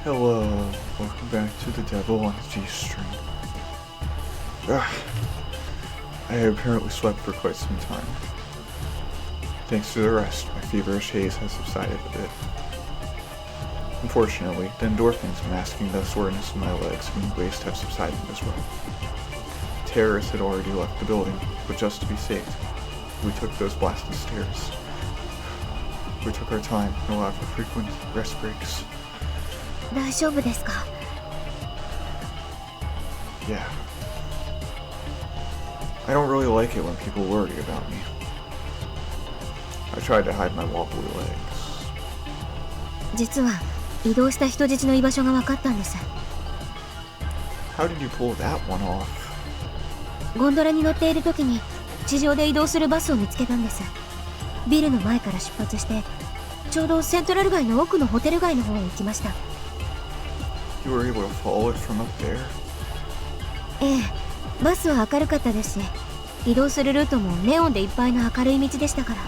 Hello, welcome back to the Devil on the G-String. I have apparently slept for quite some time. Thanks to the rest, my feverish haze has subsided a bit. Unfortunately, the endorphins masking the soreness in my legs and waist have subsided as well. Terrorists had already left the building, but just to be safe, we took those blasted stairs. We took our time and allowed for frequent rest breaks. 大丈夫ですか? Yeah. I don't really like it when people worry about me. I tried to hide my wobbly legs. 実は移動した人質の居場所が分かったんです。How did you pull that one off? ゴンドラに乗っている時に地上で移動するバスを見つけたんです。ビルの前から出発してちょうどセントラル街の奥のホテル街の方へ行きました。You were able to follow it from up there? ええ、バスは明るかったですし、移動するルートもネオンでいっぱいの明るい道でしたから。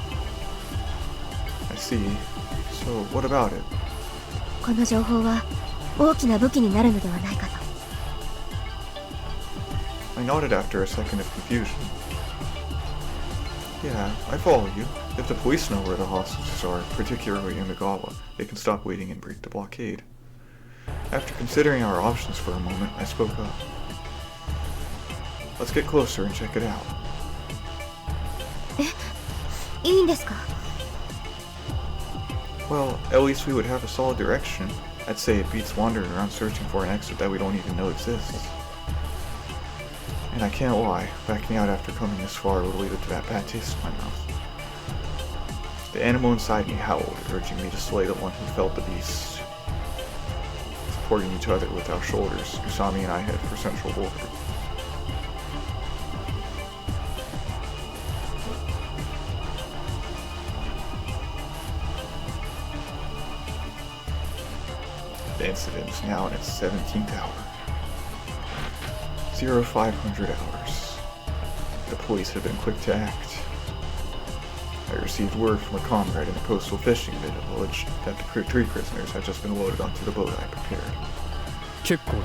I see. So, what about it? この情報は大きな武器になるのではないかと。I nodded after a second of confusion. Yeah, I follow you. If the police know where the hostages are, particularly in Imagawa, they can stop waiting and break the blockade. After considering our options for a moment, I spoke up. Let's get closer and check it out. いいんですか? Well, at least we would have a solid direction. I'd say it beats wandering around searching for an exit that we don't even know exists. And I can't lie, backing out after coming this far would lead to that bad taste in my mouth. The animal inside me howled, urging me to slay the one who felled the beast. Supporting each other with our shoulders, Usami and I head for Central Boulevard. The incident is now in its 17th hour. 0500 hours. The police have been quick to act. I received word from a comrade in a coastal fishing village that the 3 prisoners had just been loaded onto the boat I prepared. 結構だ。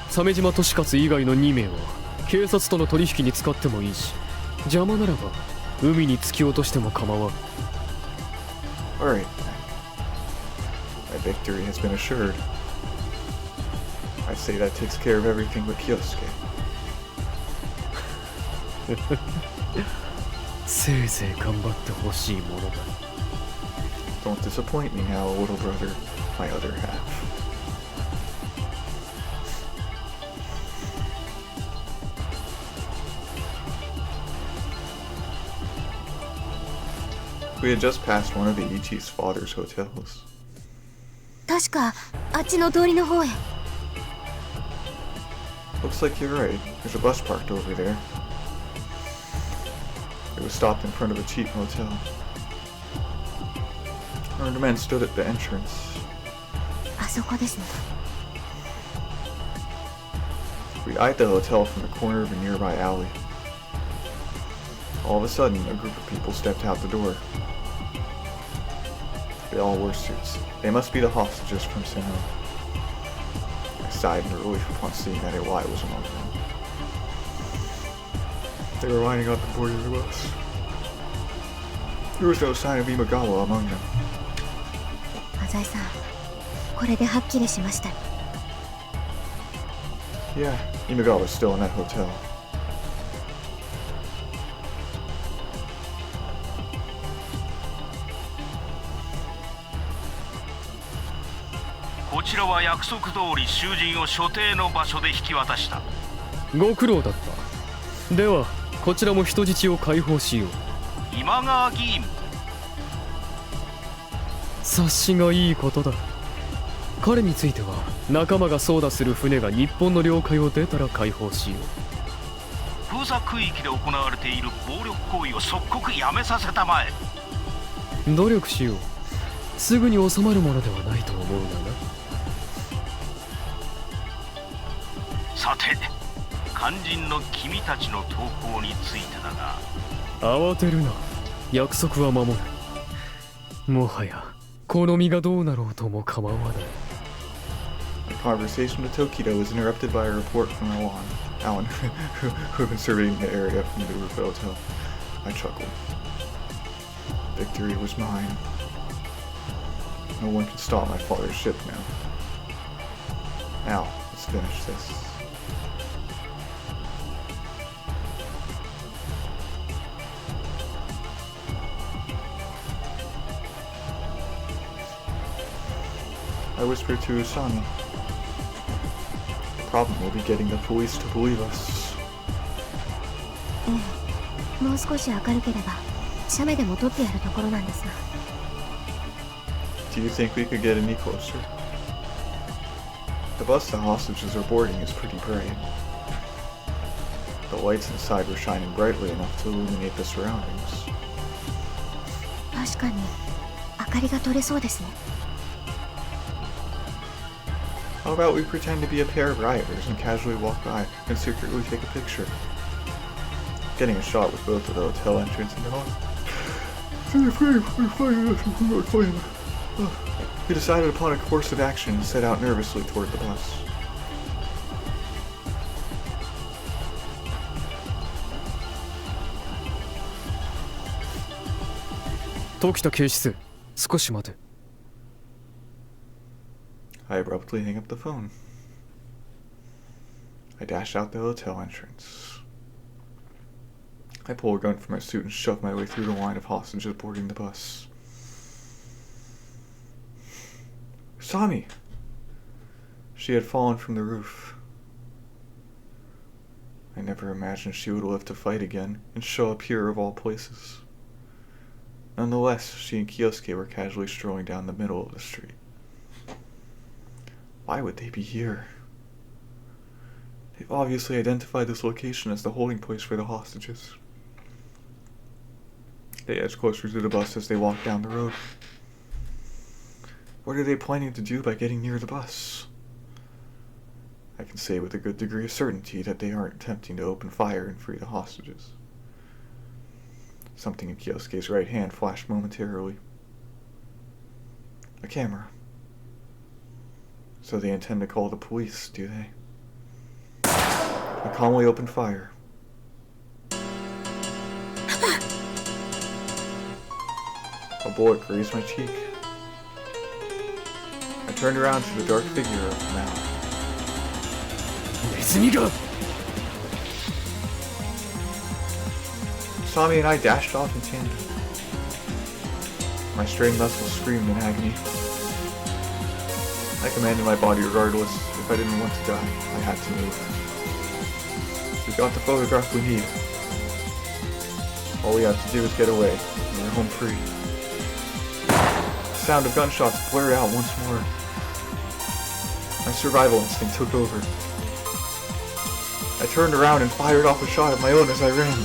鮫島利勝以外の2名は警察との取引に使ってもいいし、邪魔ならば海に突き落としても構わん。Alright. My victory has been assured. I'd say that takes care of everything but Kyousuke. せいぜい頑張ってほしいものだ。Don't disappoint me now, little brother, my other half. We had just passed one of the Ichi's father's hotels. 確かあっちの通りの方へ。Looks like you're right. There's a bus parked over there. It was stopped in front of a cheap motel. Armed men stood at the entrance. あそこですね。We eyed the hotel from the corner of a nearby alley. All of a sudden, a group of people stepped out the door. They all wore suits. They must be the hostages from Sinnoh. I sighed in relief upon seeing that Eli was among them. They were lining up and boarding the bus. There was no sign of Imagawa among them. 浅井さん、これではっきりしました。Yeah, Imagawa's still in that hotel. こちらは約束通り囚人を所定の場所で引き渡した。ご苦労だった。ではこちらも人質を解放しよう。今川議員。察しがいいことだ。彼については仲間が操舵する船が日本の領海を出たら解放しよ封鎖区域で行われている暴力行為を即刻やめさせたまえ。う。努力しよう。すぐに収まるものではないと思うがな。さて、肝心の君たちの投稿についてだが。慌てるな。約束は守る。もはや好みがどうなろうとも構わない。The conversation with Tokido was interrupted by a report from Alan, who had been surveying the area from the roof of the hotel. I chuckled. Victory was mine. No one can stop my father's ship now. Now, let's finish this. I whispered to Usami. The problem will be getting the police to believe us. もう少し明るければ写メでも撮ってやるところなんですが。 Do you think we could get any closer? The bus the hostages are boarding is pretty bright. The lights inside were shining brightly enough to illuminate the surroundings. 確かに明かりが取れそうですね。 How about we pretend to be a pair of rioters and casually walk by and secretly take a picture? Getting a shot with both of the hotel entrance and the hall. We decided upon a course of action and set out nervously toward the bus. Tokita 警視正、少し待て。 I abruptly hang up the phone. I dash out the hotel entrance. I pull a gun from my suit and shove my way through the line of hostages boarding the bus. Usami! She had fallen from the roof. I never imagined she would live to fight again and show up here of all places. Nonetheless, she and Kyousuke were casually strolling down the middle of the street. Why would they be here? They've obviously identified this location as the holding place for the hostages. They edge closer to the bus as they walk down the road. What are they planning to do by getting near the bus? I can say with a good degree of certainty that they aren't attempting to open fire and free the hostages. Something in Kyousuke's right hand flashed momentarily. A camera. So they intend to call the police, do they? I calmly opened fire. A bullet grazed my cheek. I turned around to the dark figure of Maou. ネズミが Usami and I dashed off in tandem. My strained muscles screamed in agony. I commanded my body regardless. If I didn't want to die, I had to move. We got the photograph we need. All we have to do is get away, and we're home free. The sound of gunshots blurred out once more. My survival instinct took over. I turned around and fired off a shot of my own as I ran.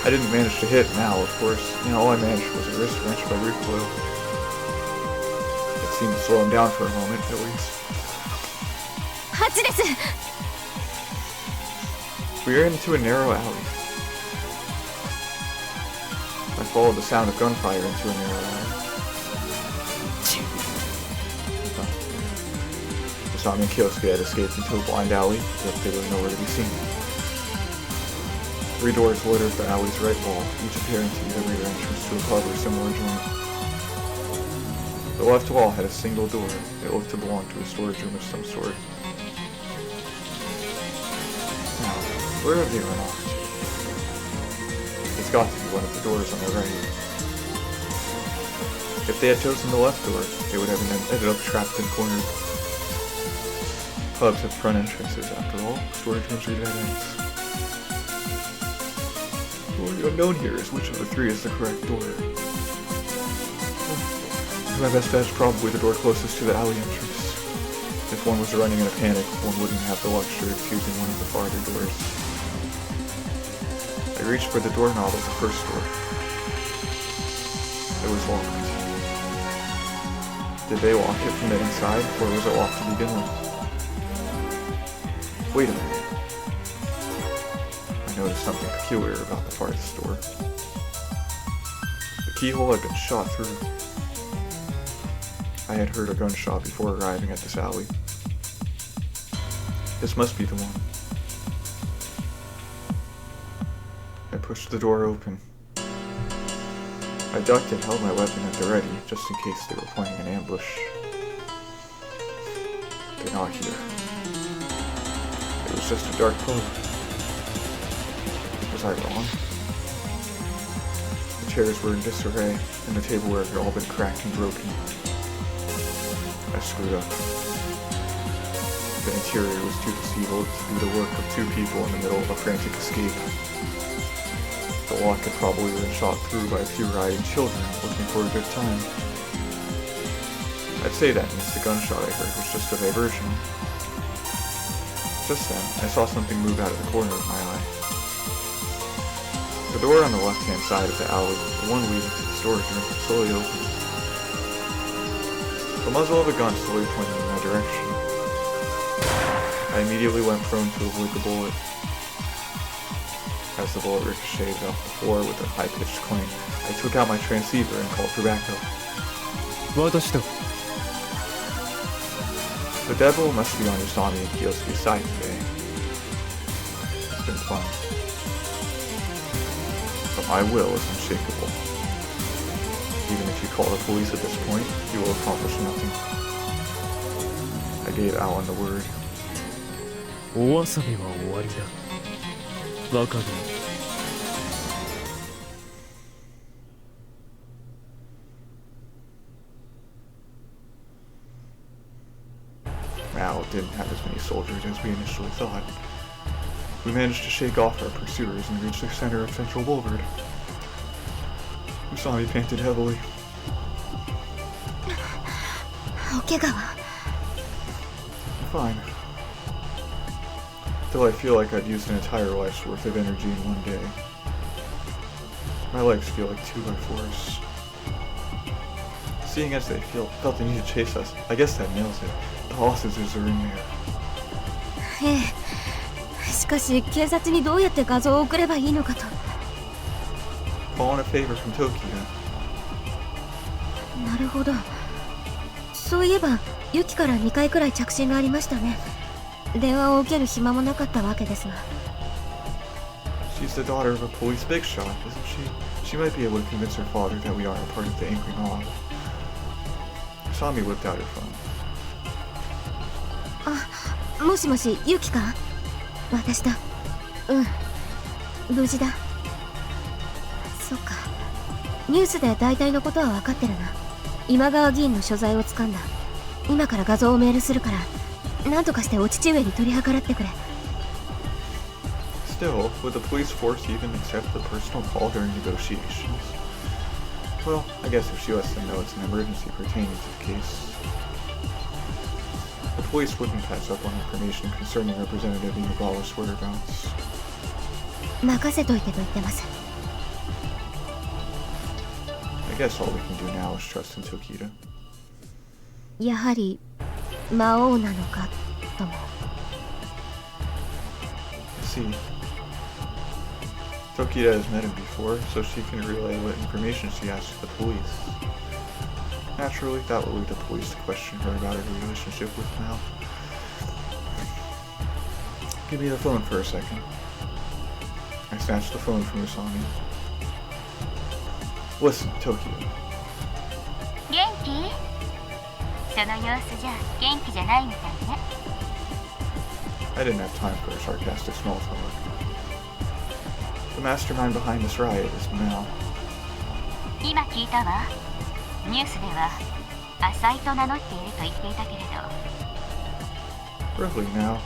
I didn't manage to hit Maou, of course, and all I managed was a wrist wrench by recoil. It seemed to slow him down for a moment, at least. 8です。 We are into a narrow alley. I followed the sound of gunfire into a narrow alley. Usami and Kyousuke had escaped into a blind alley, as if they were nowhere to be seen. 3 doors littered the alley's right wall, each appearing to be the rear entrance to a pub or similar joint. The left wall had a single door. It looked to belong to a storage room of some sort. Now, where have they run off to? It's got to be one of the doors on the right. If they had chosen the left door, they would have ended up trapped and cornered. Pubs have front entrances, after all. Storage rooms are dead ends. The unknown here is which of the 3 is the correct door. My best bet is probably the door closest to the alley entrance. If one was running in a panic, one wouldn't have the luxury of choosing one of the farther doors. I reached for the doorknob of the first door. It was locked. Did they lock it from the inside, or was it locked to begin with? Wait a minute. I noticed something peculiar about the farthest door. The keyhole had been shot through. I had heard a gunshot before arriving at this alley. This must be the one. I pushed the door open. I ducked and held my weapon at the ready, just in case they were planning an ambush. They're not here. It was just a dark pub. Was I wrong? The chairs were in disarray, and the tableware had all been cracked and broken. I screwed up. The interior was too deceivable to be the work of two people in the middle of a frantic escape. The lock had probably been shot through by a few rioting children looking for a good time. I'd say that means the gunshot I heard was just a diversion. Just then, I saw something move out of the corner of my eye. The door on the left-hand side of the alley, the one leading to the storage room, slowly opened. The muzzle of a gun slowly pointed in my direction. I immediately went prone to avoid the bullet. As the bullet ricocheted off the floor with a high-pitched clang, I took out my transceiver and called for backup. 私だ。 The devil must be on Usami and Kyousuke's side today. It's been fun. But my will is unshakable. Even if you call the police at this point, you will accomplish nothing. I gave Alan the word. お遊びは終わりだ。若君。Maou didn't have as many soldiers as we initially thought. We managed to shake off our pursuers and reach the center of Central Boulevard. Usami panted heavily. お怪我は Fine. Though I feel like I've used an entire life's worth of energy in one day. My legs feel like 2x4s. Seeing as they felt the need to chase us, I guess that nails it. The hostages are in there. ええ。しかし警察にどうやって画像を送ればいいのかと。 Call in a favor from Tokyo. なるほど。そういえばユキから2回くらい着信がありましたね。電話を受ける暇もなかったわけですが。 She's the daughter of a police big shot, isn't she? She might be able to convince her father that we aren't a part of the angry mob. Usami whipped out her phone. あ、もしもし、ユキか？私だ。うん。無事だ。そっか。ニュースで大体のことは分かってるな。今川議員の所在をつかんだ。今から画像をメールするから、なんとかしてお父上に取り計らってくれ。 Still, would the police force even accept the personal call during negotiations? Well, I guess if she lets them know it's an emergency pertaining to the case. The police wouldn't pass up on information concerning Representative Inagawa's whereabouts. 任せといてと言ってます。 I guess all we can do now is trust in Tokita. やはり魔王なのかとも。 See, Tokita has met him before, so she can relay what information she has to the police. Naturally, that will lead the police to question her about her relationship with Maou. Give me the phone for a second. I snatched the phone from Usami. Listen, Tokyo. 元気？その様子じゃ元気じゃないみたいね。 I didn't have time for a sarcastic small talk. The mastermind behind this riot is Maou. 今聞いたわ。ニュースでは浅井と名乗っていると言っていたけれど。 Really now.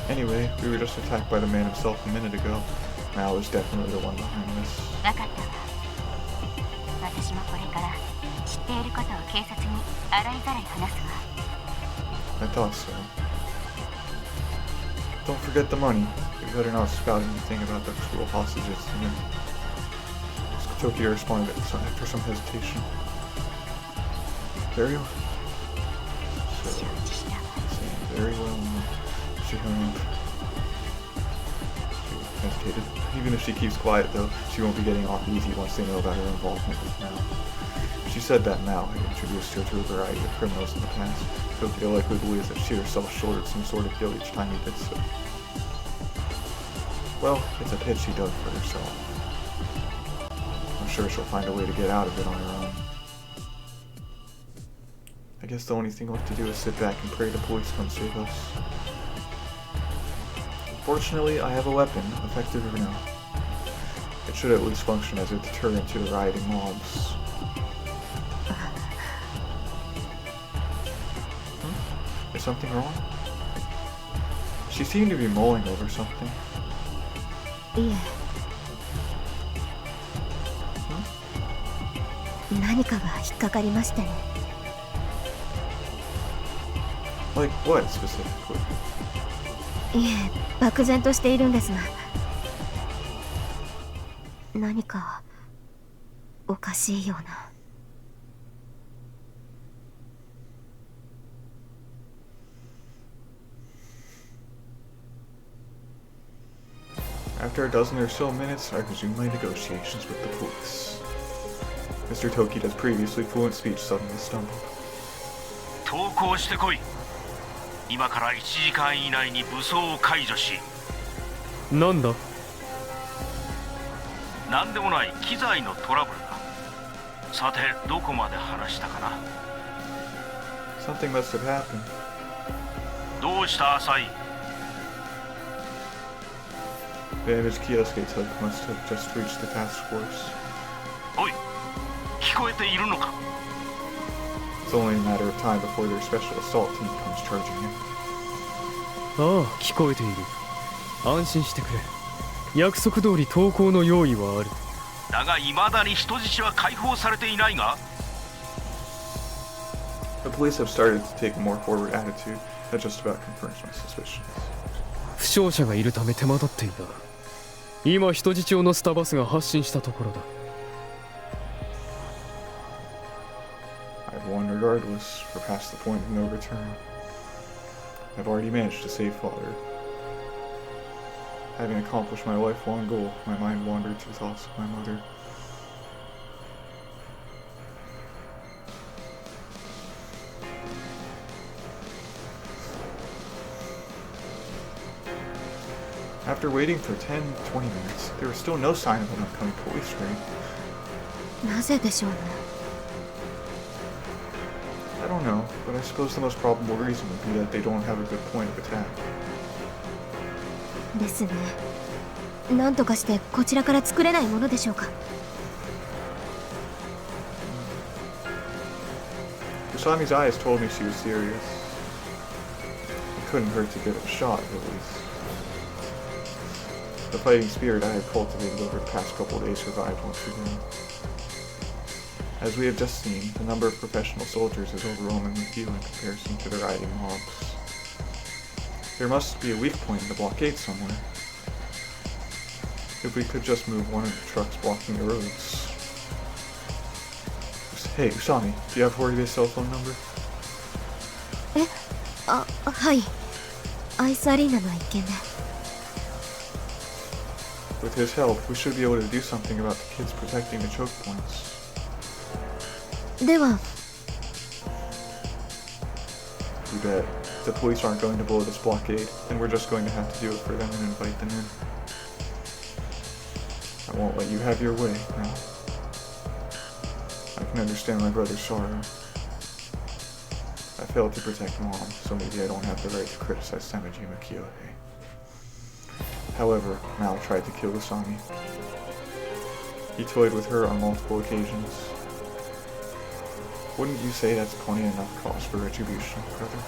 Anyway, we were just attacked by the man himself a minute ago. Maou is definitely the one behind this. わかったわ。私もこれから知っていることを警察に洗いざらい話すわ。 I thought so. Don't forget the money. You better not spout anything about the cruel hostages to him. Tokyo responded after some hesitation. Very well. So, saying very well. She hung up. She hesitated. Even if she keeps quiet though, she won't be getting off easy once they know about her involvement with Maou. She said that Maou had introduced her to a variety of criminals in the past. Tokyo likely believes that she herself shouldered some sort of guilt each time he did so. Well, it's a pit she dug for herself. I'm sure she'll find a way to get out of it on her own. I guess the only thing left to do is sit back and pray the police come save us. Fortunately, I have a weapon, effective or no. It should at least function as a deterrent to the rioting mobs. Is something wrong? She seemed to be mulling over something. いえ、何かが引っかかりましてね。 Like what specifically? いえ、漠然としているんですが、何かおかしいような。 After a dozen or so minutes, I resume my negotiations with the police. Mr. Tokida's previously fluent speech suddenly stumbled. 投降してこい。今から1時間以内に武装を解除し。なんだ。なんでもない機材のトラブルだ。さてどこまで話したかな。Something must have happened. どうした浅井。 The image Kyousuke took must have just reached the task force. おい、聞こえているのか。 It's only a matter of time before their special assault team comes charging in. ああ、聞こえている。安心してくれ。約束通り投降の用意はある。だが未だに人質は解放されていないが。 The police have started to take a more forward attitude. That just about confirms my suspicions. 負傷者がいるため手間取っていた。今人質を乗せたバスが発進したところだ。 I've won regardless, for past the point of no return. I've already managed to save father. Having accomplished my lifelong goal, my mind wandered to thoughts of my mother. After waiting for 10-20 minutes, there was still no sign of an upcoming police raid. なぜでしょうね。 I don't know, but I suppose the most probable reason would be that they don't have a good point of attack. ですね。なんとかしてこちらから作れないものでしょうか。 Kusami's eyes told me she was serious. It couldn't hurt to give it a shot, at least. The fighting spirit I had cultivated over the past couple of days revived once again. As we have just seen, the number of professional soldiers is overwhelmingly few in comparison to the rioting mobs. There must be a weak point in the blockade somewhere. If we could just move one of the trucks blocking the roads. Hey, Usami, do you have Horibe's cell phone number? え、あ、はい。アイスアリーナの一件で。 With his help, we should be able to do something about the kids protecting the choke points. では、 You bet. If the police aren't going to blow this blockade, then we're just going to have to do it for them and invite them in. I won't let you have your way, now. I can understand my brother's sorrow. I failed to protect Mom, so maybe I don't have the right to criticize Samejima Kyohei. However, Maou tried to kill Usami. He toyed with her on multiple occasions. Wouldn't you say that's plenty enough cause for retribution, brother?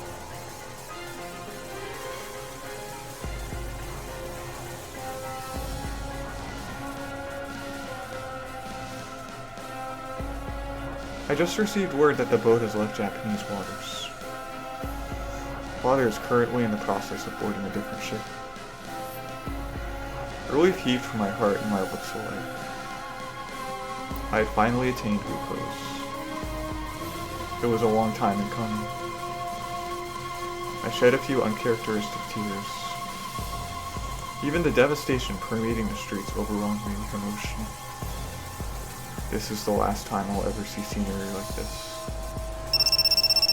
I just received word that the boat has left Japanese waters. Father is currently in the process of boarding a different ship. A relief heaved from my heart and my lips alight. I had finally attained repose. It was a long time in coming. I shed a few uncharacteristic tears. Even the devastation permeating the streets overwhelmed me with emotion. This is the last time I'll ever see scenery like this.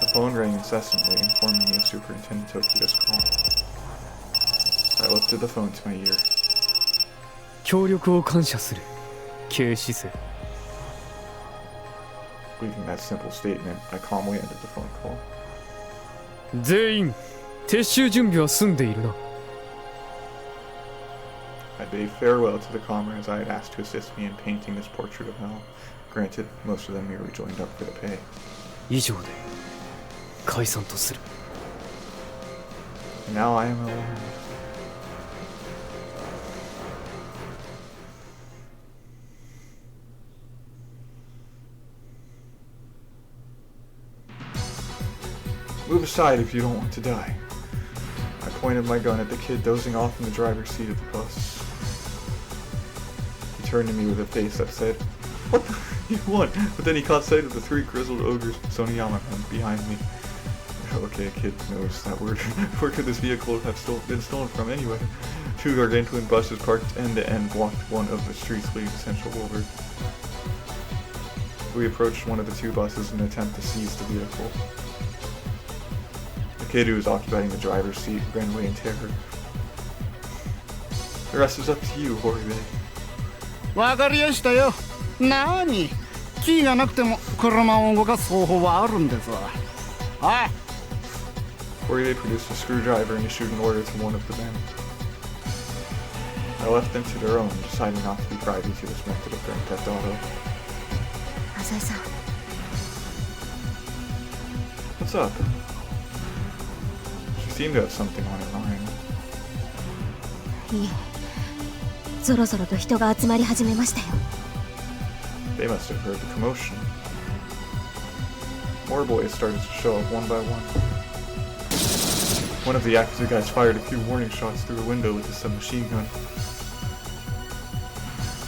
The phone rang incessantly, informing me of Superintendent Tokyo's call. I lifted the phone to my ear. 協力を感謝する警視正 Leaving that simple statement, I calmly ended the phone call. 全員撤収準備は済んでいるな I bade farewell to the comrades I had asked to assist me in painting this portrait of hell. Granted, most of them merely joined up for the pay. 以上で解散とする And now I am alone. Move aside if you don't want to die. I pointed my gun at the kid dozing off in the driver's seat of the bus. He turned to me with a face that said, "What the you want?" But then he caught sight of the three grizzled ogres, Soniyama men, behind me. Okay, kid knows that word. Where could this vehicle have been stolen from anyway? Two gargantuan buses parked end to end blocked one of the streets leading to Central Boulevard. We approached one of the two buses in an attempt to seize the vehicle. The kid who was occupying the driver's seat ran away in terror. The rest is up to you, Horibe. わかりやしたよ。なーに、キーがなくても車を動かす方法はあるんですわ。はい。Horibe produced a screwdriver and issued an order to one of the men. I left them to their own, deciding not to be privy to this method of Grand Theft Auto. 浅井さん What's up? She seemed to have something on her mind. いえぞろぞろと人が集まり始めましたよ They must have heard the commotion. More boys started to show up one by one. One of the Yakuza guys fired a few warning shots through a window with his submachine gun.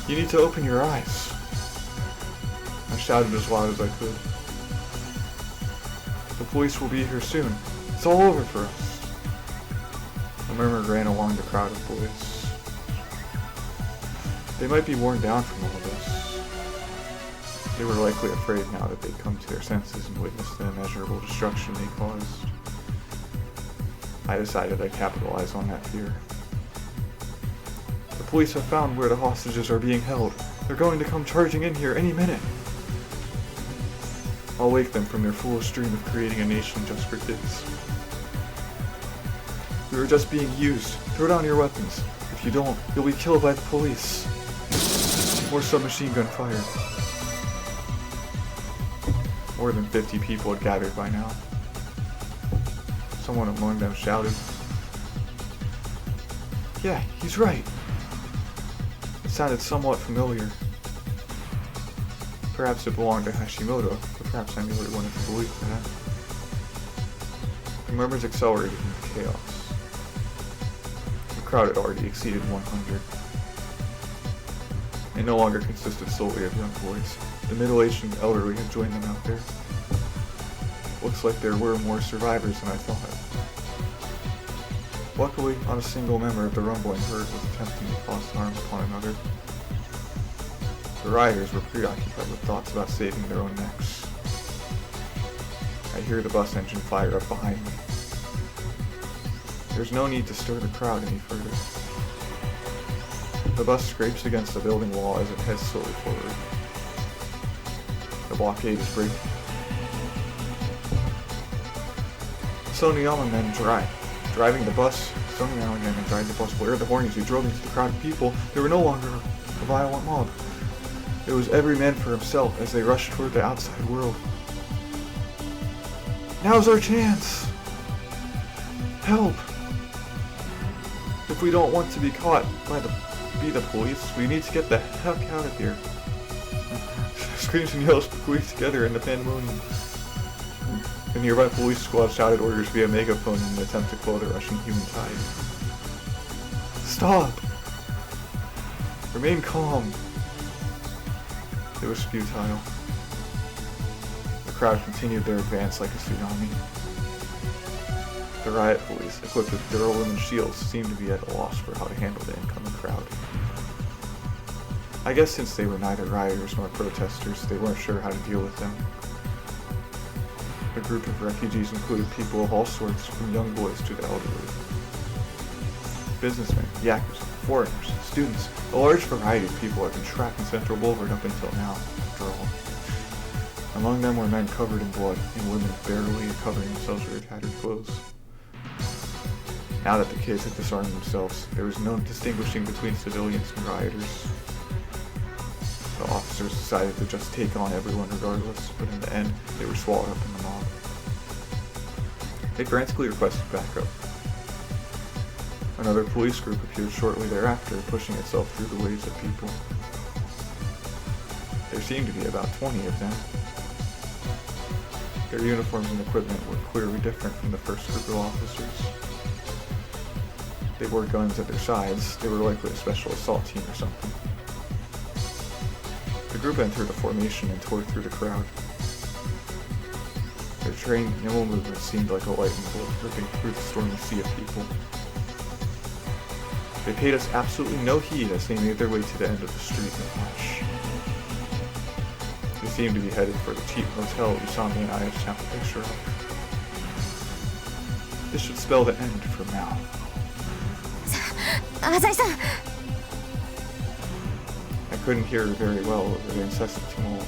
You need to open your eyes. I shouted as loud as I could. The police will be here soon. It's all over for us. A murmur ran along the crowd of boys. They might be worn down from all this. They were likely afraid now that they'd come to their senses and witnessed the immeasurable destruction they caused. I decided I'd capitalize on that fear. The police have found where the hostages are being held. They're going to come charging in here any minute. I'll wake them from their foolish dream of creating a nation just for kids. We were just being used. Throw down your weapons. If you don't, you'll be killed by the police. More submachine gun fire. More than 50 people had gathered by now. Someone among them shouted, "Yeah, he's right." It sounded somewhat familiar. Perhaps it belonged to Hashimoto, but perhaps I merely wanted to believe that. The murmurs accelerated into chaos. The crowd had already exceeded 100. It no longer consisted solely of young boys. The middle-aged and elderly had joined them out there. Looks like there were more survivors than I thought. Luckily, not a single member of the rumbling herd was attempting to cause harm upon another. The rioters were preoccupied with thoughts about saving their own necks. I hear the bus engine fire up behind me. There's no need to stir the crowd any further. The bus scrapes against the building wall as it heads slowly forward. The blockade is breaking. Soniyama men driving the bus. Soniyama men driving the bus blared the horn as we drove into the crowd of people. They were no longer a violent mob. It was every man for himself as they rushed toward the outside world. Now's our chance! Help! If we don't want to be caught by the police, we need to get the heck out of here. Screams and yells squeezed together in the pandemonium. The nearby police squad shouted orders via megaphone in an attempt to quell the rushing human tide. Stop! Remain calm. It was futile. The crowd continued their advance like a tsunami. The riot police, equipped with durable and shields, seemed to be at a loss for how to handle the incoming crowd. I guess since they were neither rioters nor protesters, they weren't sure how to deal with them. The group of refugees included people of all sorts, from young boys to the elderly. Businessmen, yakuza, foreigners, students, a large variety of people have been trapped in Central Boulevard up until now, after all. Among them were men covered in blood, and women barely covering themselves with their tattered clothes. Now that the kids had disarmed themselves, there was no distinguishing between civilians and rioters. The officers decided to just take on everyone regardless, but in the end, they were swallowed up in the mob. They frantically requested backup. Another police group appeared shortly thereafter, pushing itself through the waves of people. There seemed to be about 20 of them. Their uniforms and equipment were clearly different from the first group of officers. They wore guns at their sides. They were likely a special assault team or something. The group entered a formation and tore through the crowd. Their trained, nimble movement seemed like a lightning bolt ripping through the stormy sea of people. They paid us absolutely no heed as they made their way to the end of the street in a flash. They seemed to be headed for the cheap motel Usami and I just snapped a picture of. This should spell the end for Maou. 浅井さん I couldn't hear her very well over the incessant tumult.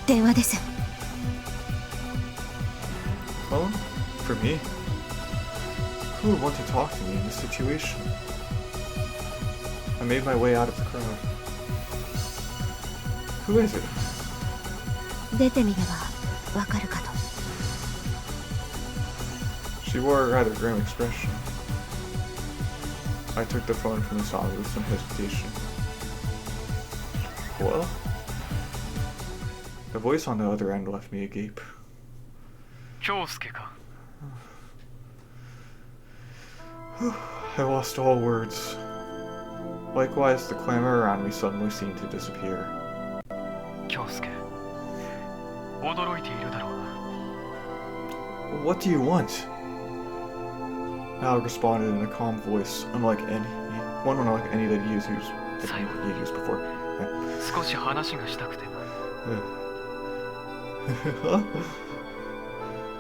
電話です Phone? For me? Who would want to talk to me in this situation? I made my way out of the crowd. Who is it? 出てみればわかるかと She wore a rather grim expression. I took the phone from Usami with some hesitation. Hello? The voice on the other end left me agape. Kyousukeか I lost all words. Likewise, the clamor around me suddenly seemed to disappear. 京介驚いているだろうな What do you want? Maou responded in a calm voice, unlike any that he has used before. 少し話がしたくてな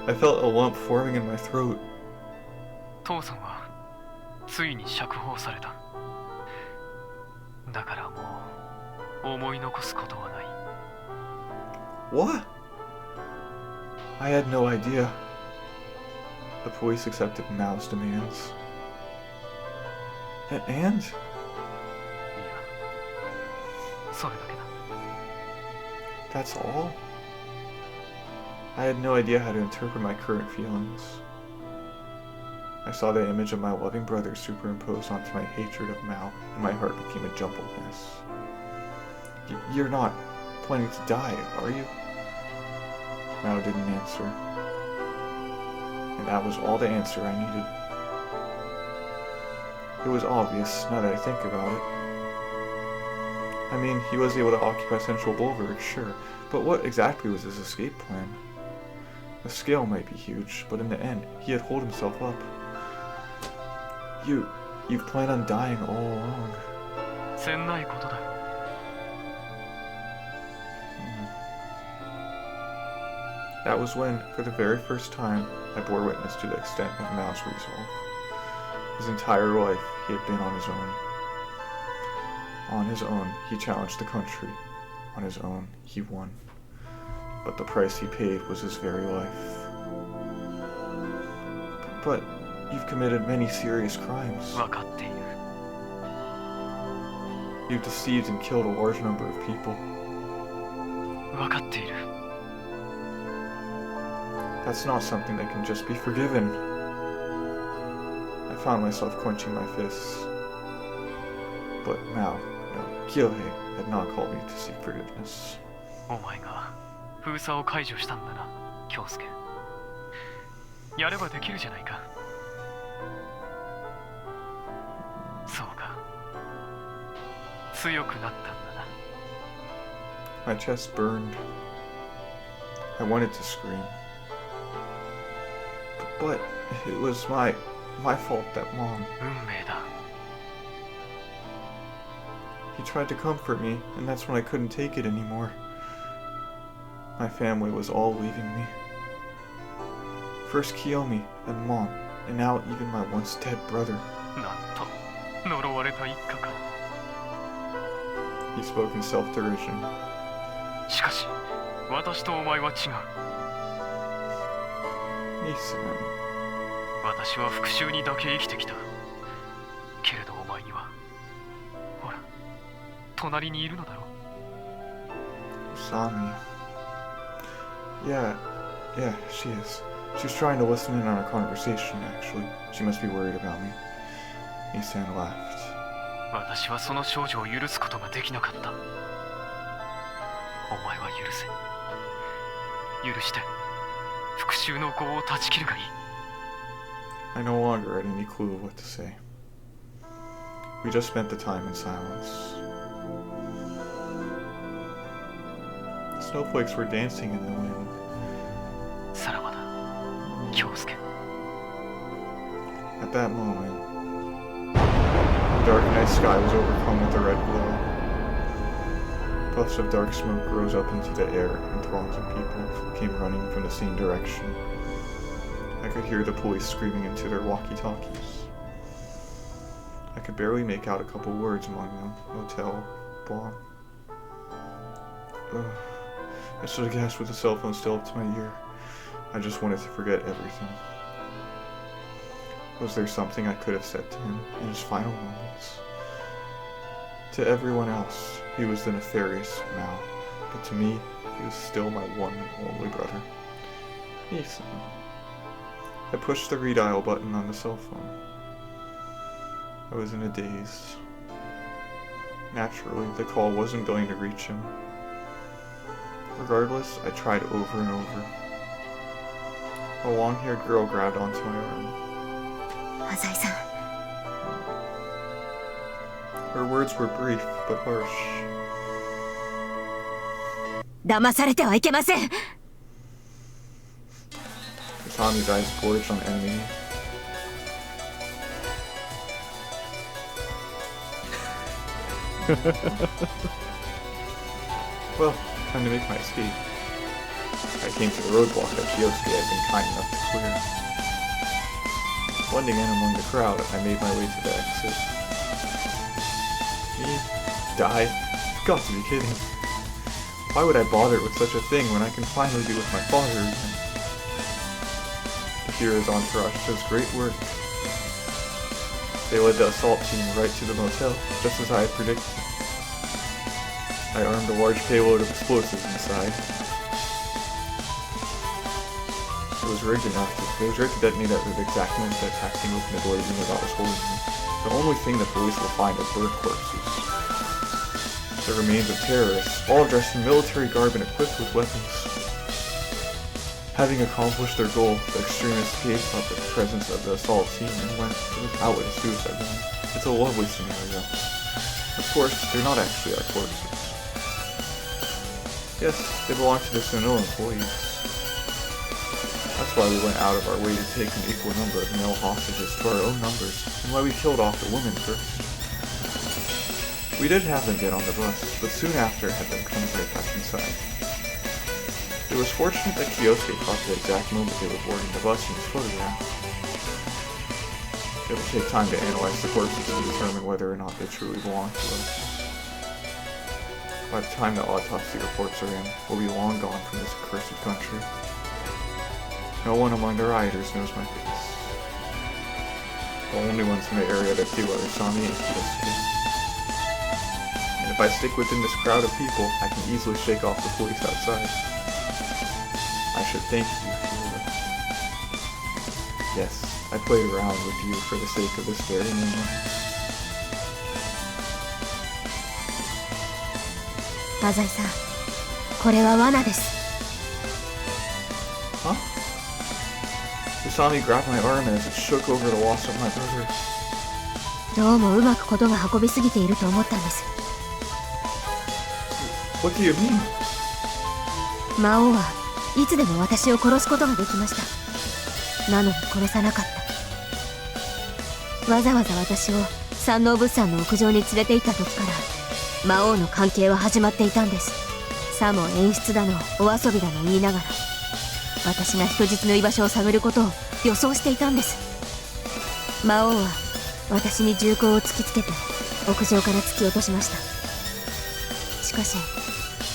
I felt a lump forming in my throat. 父さんはついに釈放されただからもう思い残すことはない What? I had no idea. The police accepted Mao's demands. And? いやそれだけだ That's all? I had no idea how to interpret my current feelings. I saw the image of my loving brother superimposed onto my hatred of Maou, and my heart became a jumbled mess. You're not planning to die, are you? Maou didn't answer. And that was all the answer I needed. It was obvious, now that I think about it. I mean, he was able to occupy Central Boulevard, sure, but what exactly was his escape plan? The scale might be huge, but in the end, he had holed himself up. You planned on dying all along. せんないことだ That was when, for the very first time, I bore witness to the extent of Mao's resolve. His entire life, he had been on his own. On his own, he challenged the country. On his own, he won. But the price he paid was his very life. But you've committed many serious crimes. 分かっている You've deceived and killed a large number of people. 分かっている That's not something that can just be forgiven. I found myself clenching my fists. But Maou, no, Kyohei, had not called me to seek forgiveness. お前が封鎖を解除したんだな京介やればできるじゃないかそうか強くなったんだな My chest burned. I wanted to scream. But it was my fault that Mom. 運命だ He tried to comfort me, and that's when I couldn't take it anymore. My family was all leaving me. First Kiyomi, then Mom, and now even my once dead brother. なんと呪われた一家か。 He spoke in self-derision. しかし私とお前は違う。 Ethan. 私は復讐にだけ生きてきた。けれどお前にはほら隣にいるのだろう。 Usami. Yeah, she is. She's trying to listen in on our conversation, actually. She must be worried about me. Ethan laughed. 私はその少女を許すことができなかった。お前は許せ。許して復讐の業を断ち切るがいい。 I no longer had any clue of what to say. We just spent the time in silence. Snowflakes were dancing in the wind. さらばだ、京介。 At that moment, the dark night sky was overcome with a red glow. Puffs of dark smoke rose up into the air, and throngs of people came running from the same direction. I could hear the police screaming into their walkie-talkies. I could barely make out a couple words among them. Motel, bomb. I stood aghast with the cell phone still up to my ear. I just wanted to forget everything. Was there something I could have said to him in his final moments? To everyone else, he was the nefarious Maou, but to me, he was still my one and only brother. Ethan. I pushed the redial button on the cell phone. I was in a daze. Naturally, the call wasn't going to reach him. Regardless, I tried over and over. A long-haired girl grabbed onto my arm. 浅井さん、 Her words were brief but harsh. 騙されてはいけません。 Tommy's eyes gorged on the enemy. Well, time to make my escape. I came to the roadblock that Kyousuke had been kind enough to clear. Blending in among the crowd, I made my way to the exit. Me? Die? You've got to be kidding. Why would I bother with such a thing when I can finally be with my father again? The hero's entourage does great work. They led the assault team right to the motel, just as I had predicted. I armed a large payload of explosives inside. It was rigged to detonate at the exact moment that attack team opened the door even though that was holding me. The only thing the police will find are bird corpses. The remains of terrorists, all dressed in military garb and equipped with weapons. Having accomplished their goal, the extremists gave up the presence of the assault team and went out with a suicide bomber. It's a lovely scenario. Of course, they're not actually our corpses. Yes, they belong to the Suno employees. That's why we went out of our way to take an equal number of male hostages to our own numbers, and why we killed off the women first. We did have them get on the bus, but soon after had them come right back inside. It was fortunate that Kyousuke caught the exact moment they were boarding the bus in his photograph. It will take time to analyze the corpses to determine whether or not they truly belong to us. By the time the autopsy reports are in, we'll be long gone from this accursed country. No one among the rioters knows my face. The only ones in the area that do are Usami and Kyousuke. And if I stick within this crowd of people, I can easily shake off the police outside. I should thank you for... Yes, I played around with you for the sake of this very moment. 浅井さん、これは罠です。 Huh? Usami grabbed my arm as it shook over the loss of my brother. どうもうまくことが運びすぎていると思ったんです。 What do you mean? 魔王はいつでも私を殺すことができました。なのに殺さなかった。わざわざ私を山王物産の屋上に連れて行った時から魔王の関係は始まっていたんです。さも演出だのお遊びだの言いながら、私が人質の居場所を探ることを予想していたんです。魔王は私に銃口を突きつけて屋上から突き落としました。しかし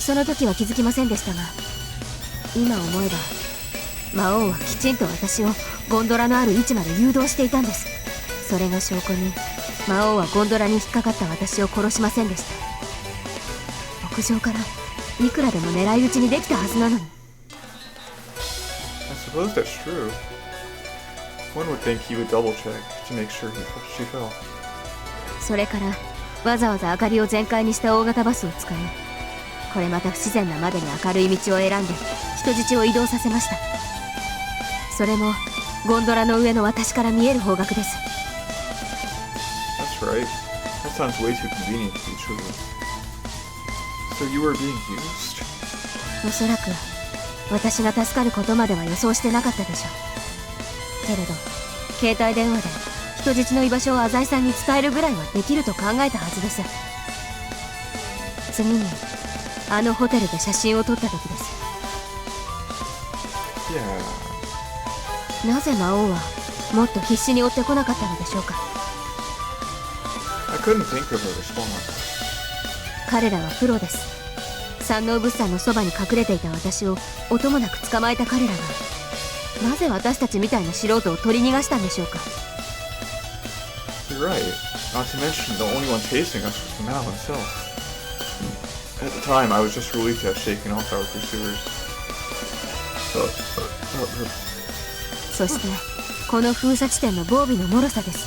その時は気づきませんでしたが、今思えば魔王はきちんと私をゴンドラのある位置まで誘導していたんです。それが証拠に魔王はゴンドラに引っかかった私を殺しませんでした。屋上からいくらでも狙い撃ちにできたはずなのに。 I suppose that's true. One would think he would double check to make sure she fell. それからわざわざ明かりを全開にした大型バスを使い、これまた不自然なまでに明るい道を選んで人質を移動させました。それもゴンドラの上の私から見える方角です。 That's right. That sounds way too convenient to be true. So you were being used? おそらく私が助かることまでは予想してなかったでしょう。けれど携帯電話で人質の居場所を浅井さんに伝えるぐらいはできると考えたはずです。次にあのホテルで写真を撮った時です。 Yeah. なぜ魔王はもっと必死に追ってこなかったのでしょうか。 I couldn't think of a response. 彼らはプロです。山王物産のそばに隠れていた私を音もなく捕まえた彼らが、なぜ私たちみたいな素人を取り逃がしたんでしょうか。 You're right. Not to mention the only one chasing us was Maou himself. At the time, I was just relieved to have shaken off our pursuers. そしてこの封鎖地点の防備の脆さです。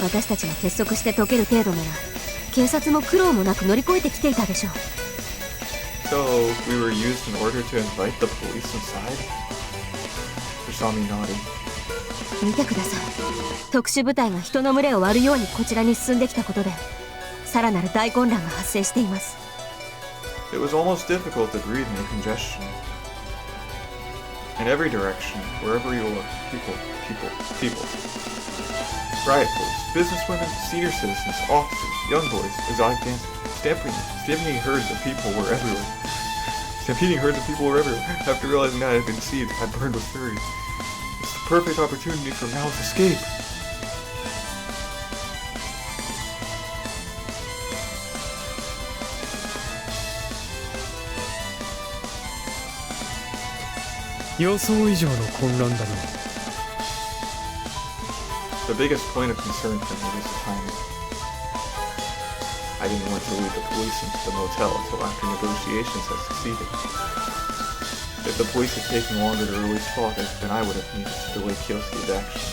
私たちが結束して解ける程度なら警察も苦労もなく乗り越えてきていたでしょう。 So, we were used in order to invite the police inside? Kusami nodded. 見てください。特殊部隊が人の群れを割るようにこちらに進んできたことで、さらなる大混乱が発生しています。 It was almost difficult to breathe in the congestion. In every direction, wherever you were, people. Riot police, businesswomen, senior citizens, officers, young boys, exotic dancers, stampeding herds of people were everywhere. After realizing that I had been deceived, I burned with fury. It's the perfect opportunity for Mao's escape. 予想以上の混乱だな。 The biggest point of concern for me was the timing. I didn't want to lead the police into the motel until after negotiations had succeeded. If the police had taken longer to release Father, then I would have needed to delay Kyousuke's action.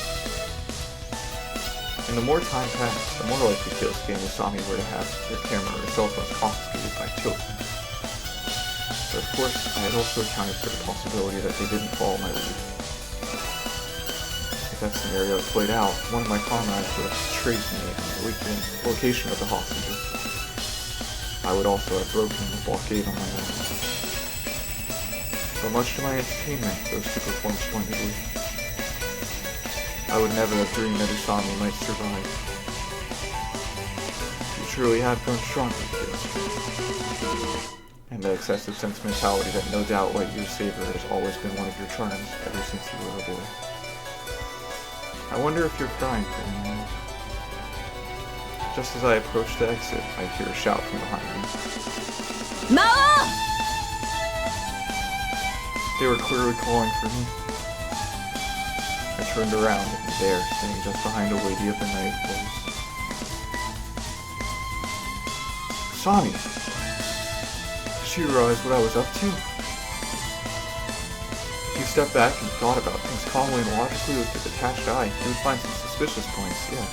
And the more time passed, the more likely Kyousuke and Usami were to have their camera or cell phones confiscated by Chosen. But of course, I had also accounted for the possibility that they didn't follow my lead. If that scenario had played out, one of my comrades would have betrayed me and leaked the location of the hostages. I would also have broken the blockade on my own. But much to my entertainment, those two performed splendidly. I would never have dreamed that Usami might survive. You truly have grown stronger, Kyousuke. And the excessive sentimentality that no doubt let you savor has always been one of your charms ever since you were a boy. I wonder if you're crying for me now. Just as I approached the exit, I hear a shout from behind me. Maou! They were clearly calling for me. I turned around, and there, standing just behind a lady of the night, was Usami. Did she realize what I was up to? If you step back and thought about things calmly and logically with a detached eye, you would find some suspicious points, yes.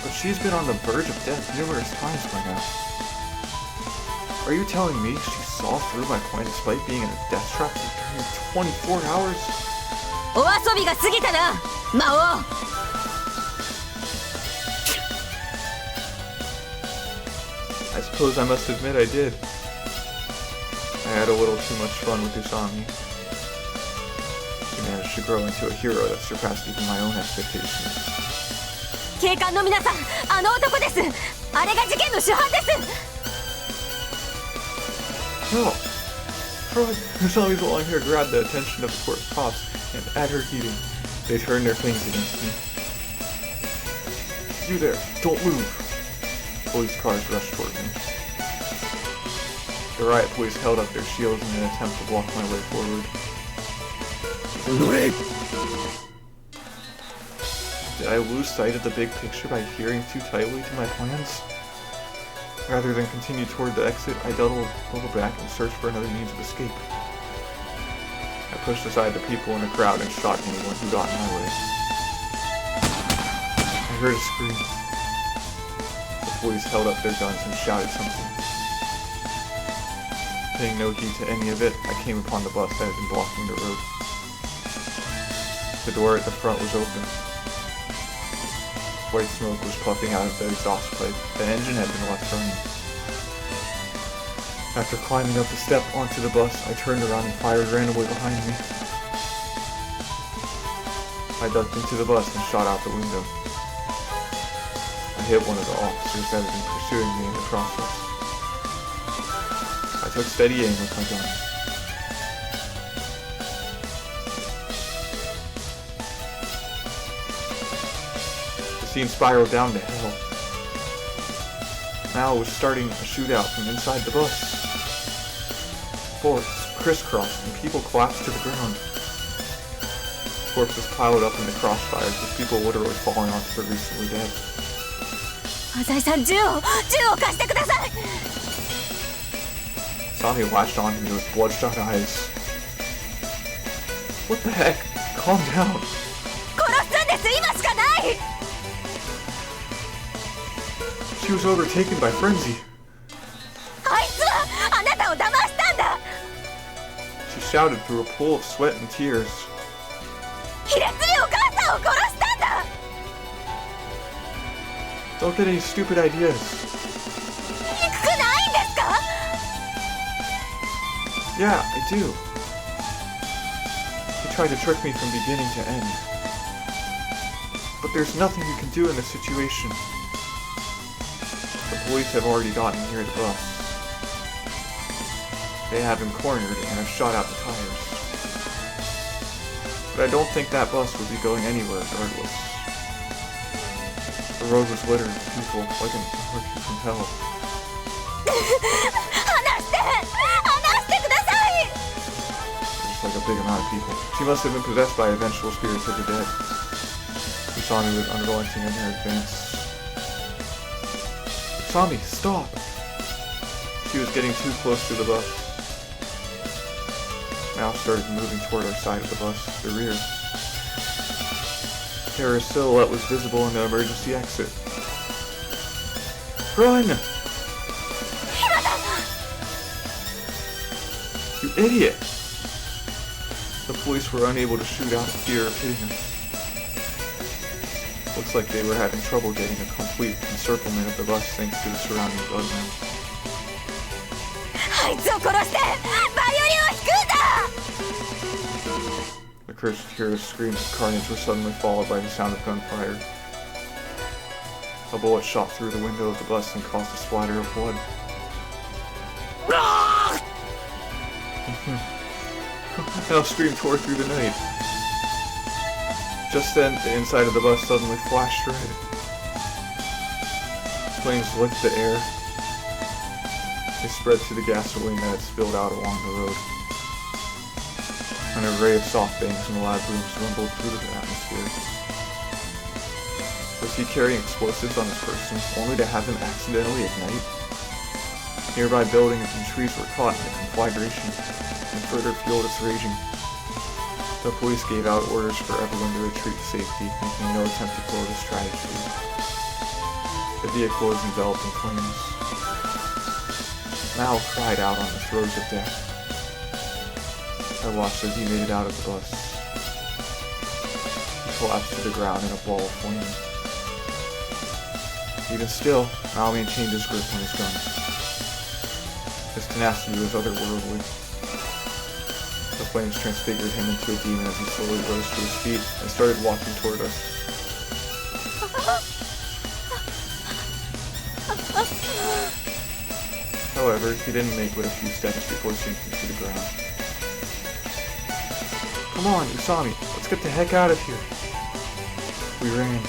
But she's been on the verge of death numerous times by now. Are you telling me she saw through my plan despite being in a death trap for 24 hours? お遊びが過ぎたな、魔王。I suppose I must admit I did. I had a little too much fun with Usami. She managed to grow into a hero that surpassed even my own expectations. 警官の皆さん、あの男です。あれが事件の主犯です。 No! Kusami's long hair grabbed the attention of the court cops, and at her heating, they turned their fangs against me. You there, don't move! Police cars rushed toward me. The riot police held up their shields in an attempt to block my way forward. Did I lose sight of the big picture by adhering too tightly to my plans? Rather than continue toward the exit, I doubled back and searched for another means of escape. I pushed aside the people in the crowd and shot anyone who got in my way. I heard a scream. The police held up their guns and shouted something. Paying no heed to any of it, I came upon the bus that had been blocking the road. The door at the front was open. White smoke was puffing out of the exhaust pipe. The engine had been left running. After climbing up the step onto the bus, I turned around and fired randomly behind me. I ducked into the bus and shot out the window. I hit one of the officers that had been pursuing me in the process. I took steady aim with my gun. The scene spiraled down to hell. Maou was starting a shootout from inside the bus. Bullets crisscrossed and people collapsed to the ground. Corpses piled up in the crossfires with people literally falling onto the recently dead. 浅井さん、銃を貸してください。 Sami latched onto me with bloodshot eyes. What the heck? Calm down. 殺すんです、今しかない。 She was overtaken by frenzy. あいつはあなたを騙したんだ。 She shouted through a pool of sweat and tears. 卑劣にお母さんを殺したんだ。 Don't get any stupid ideas. 憎くないんですか？ Yeah, I do. He tried to trick me from beginning to end. But there's nothing you can do in this situation. The police have already gotten near the bus. They have him cornered and have shot out the tires. But I don't think that bus would be going anywhere regardless. The road was littered with people, like an orgy from hell. 離してください。 Just like a big amount of people. She must have been possessed by vengeful spirits of the dead. Kusami was unrelenting in her advance. Kusami, stop! She was getting too close to the bus. Now started moving toward our side of the bus, the rear. Her silhouette was visible in the emergency exit. Run! You idiot! The police were unable to shoot out of fear of hitting us. Looks like they were having trouble getting a complete encirclement of the bus thanks to the surrounding bloodline. あいつを殺してバイオリンを弾くんだ。 The cursed hero's screams of carnage were suddenly followed by the sound of gunfire. A bullet shot through the window of the bus and caused a splatter of blood. A scream tore through the night. Just then, the inside of the bus suddenly flashed red. Flames licked the air. They spread to the gasoline that had spilled out along the road. An array of soft bangs and loud booms rumbled through the atmosphere. Was he carrying explosives on his person, only to have them accidentally ignite? Nearby buildings and trees were caught in the conflagration, and further fueled its raging. The police gave out orders for everyone to retreat to safety, making no attempt to quell this tragedy. The vehicle was enveloped in flames. Maou cried out on the throes of death. I watched as he made it out of the bus. He collapsed to the ground in a ball of flame. Even still, Maou maintained his grip on his gun. His tenacity was otherworldly. The flames transfigured him into a demon as he slowly rose to his feet and started walking toward us. However, he didn't make but a few steps before sinking to the ground. Come on, Usami, let's get the heck out of here. We ran.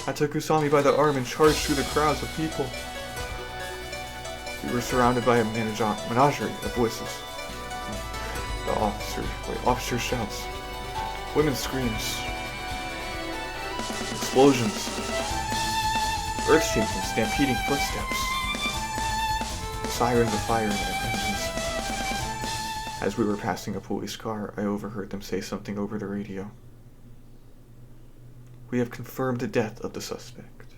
I took Usami by the arm and charged through the crowds of people. We were surrounded by a menagerie of voices. The officer shouts. Women's screams. Explosions. Earth-shaking, stampeding footsteps. Sirens of fire and engines. As we were passing a police car, I overheard them say something over the radio. We have confirmed the death of the suspect.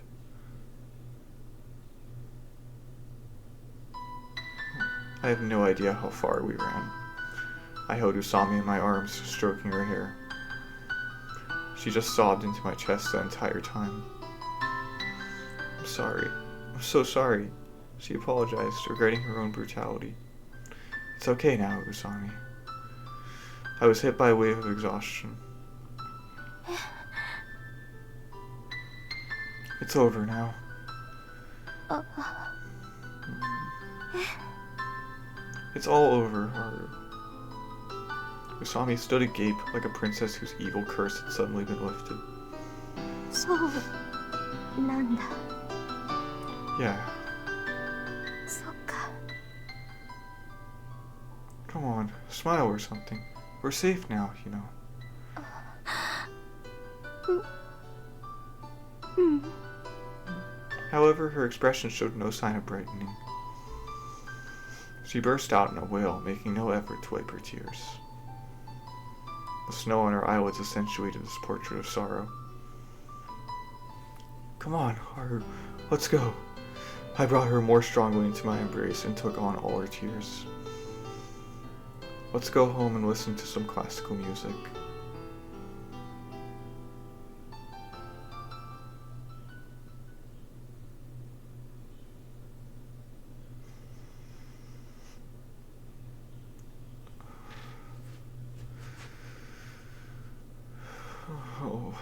I have no idea how far we ran. I held Usami in my arms, stroking her hair. She just sobbed into my chest the entire time. I'm sorry. I'm so sorry. She apologized, regretting her own brutality. It's okay now, Usami. I was hit by a wave of exhaustion. It's over now. It's all over, Haru. Usami stood agape like a princess whose evil curse had suddenly been lifted. そうなんだ。 Yeah. そっか。 Come on, smile or something. We're safe now, you know. However, her expression showed no sign of brightening. She burst out in a wail, making no effort to wipe her tears. The snow on her eyelids accentuated this portrait of sorrow. Come on, Haru, let's go. I brought her more strongly into my embrace and took on all her tears. Let's go home and listen to some classical music. Oh.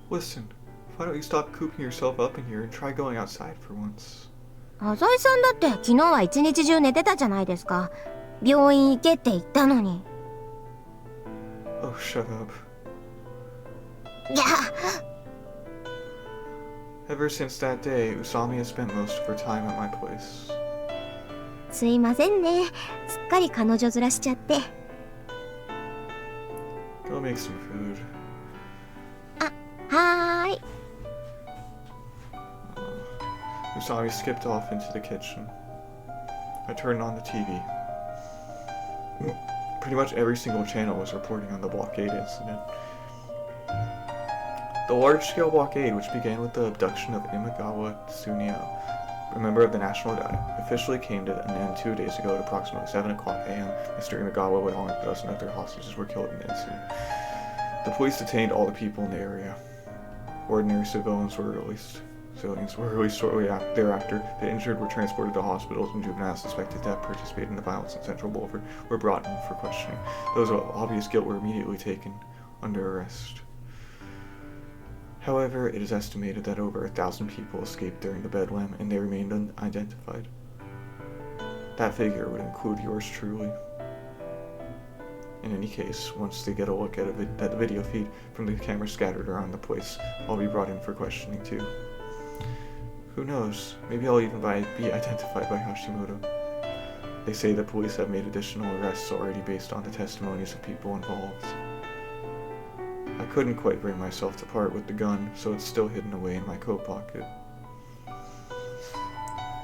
Listen, why don't you stop cooping yourself up in here and try going outside for once? 浅井さんだって昨日は一日中寝てたじゃないですか。病院行けって言ったのに。Oh, shut up. いや、 Ever since that day, Usami has spent most of her time at my place. すいませんね。すっかり彼女面しちゃって。Go make some food. はーい。Usami skipped off into the kitchen. I turned on the TV. Pretty much every single channel was reporting on the blockade incident. The large-scale blockade, which began with the abduction of Imagawa Tsuneo, a member of the National Guard, officially came to an end 2 days ago at approximately 7 o'clock a.m. Mr. Imagawa, along with a dozen other hostages, were killed in the incident. The police detained all the people in the area. Ordinary civilians were released shortly thereafter. The injured were transported to hospitals, and juveniles suspected to have participated in the violence in Central Boulevard were brought in for questioning. Those of obvious guilt were immediately taken under arrest. However, it is estimated that over 1,000 people escaped during the bedlam, and they remained unidentified. That figure would include yours truly. In any case, once they get a look at the video feed from the cameras scattered around the place, I'll be brought in for questioning too. Who knows, maybe I'll even be identified by Hashimoto. They say the police have made additional arrests already based on the testimonies of people involved. I couldn't quite bring myself to part with the gun, so it's still hidden away in my coat pocket.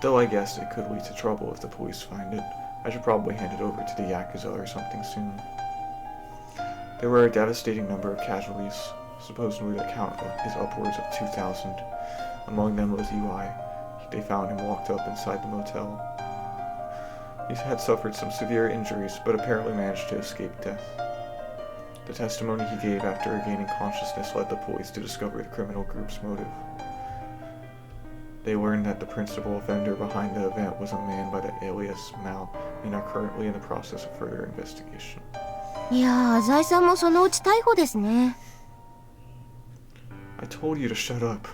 Though I guess it could lead to trouble if the police find it. I should probably hand it over to the Yakuza or something soon. There were a devastating number of casualties. Supposedly the count is upwards of 2,000. Among them was Eli. They found him locked up inside the motel. He had suffered some severe injuries, but apparently managed to escape death. The testimony he gave after regaining consciousness led the police to discover the criminal group's motive. They learned that the principal offender behind the event was a man by the alias Maou and are currently in the process of further investigation. いやー、浅井さんもそのうち逮捕ですね。I told you to shut up.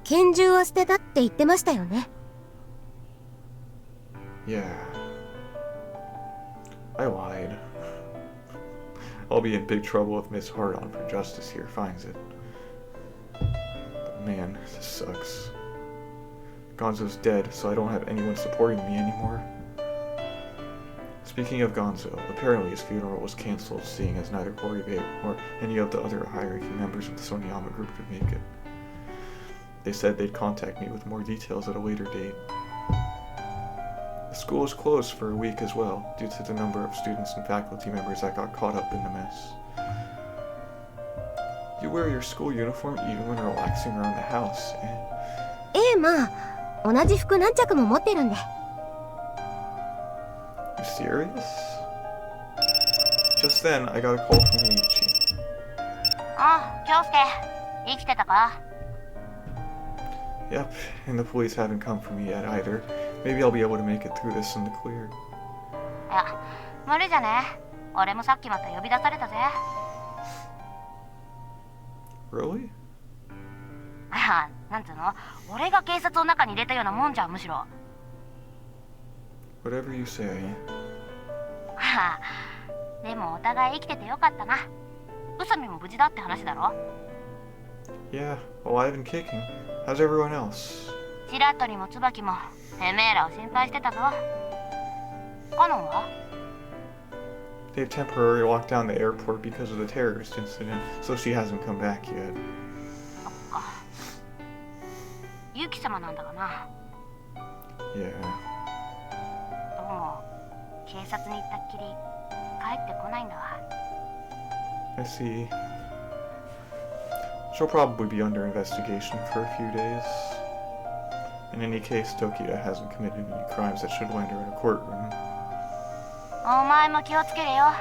拳銃は捨てたって言ってましたよね。Yeah. I lied. I'll be in big trouble if Miss Hardon for Justice here finds it. But man, this sucks. Gonzo's dead, so I don't have anyone supporting me anymore. Speaking of Gonzo, apparently his funeral was cancelled, seeing as neither Horibe or any of the other high-ranking members of the Soniyama group could make it. They said they'd contact me with more details at a later date. The school is closed for a week as well, due to the number of students and faculty members that got caught up in the mess. You wear your school uniform even when relaxing around the house, and... ええ、まあ同じ服何着も持ってるんで。You serious? Just then, I got a call from Miichi. あ、京介、生きてたか？ Yep, and the police haven't come for me yet either. Maybe I'll be able to make it through this in the clear. いや、無理じゃね。俺もさっきまた呼び出されたぜ。Really? あ、なんつうの？俺が警察の中に入れたようなもんじゃん、むしろ。Whatever you say. はあ、でもお互い生きててよかったな。宇佐美も無事だって話だろ？ Yeah, alive and kicking. How's everyone else? チラットにも椿もてめえらを心配してたぞ。カノンは？ They've temporarily locked down the airport because of the terrorist incident, so she hasn't come back yet. そっか。ユキ様なんだがな。Yeah. どうも警察に行ったっきり帰ってこないんだわ。I see. She'll probably be under investigation for a few days. In any case, Tokita hasn't committed any crimes that should land her in a courtroom. お前も気をつけれよ。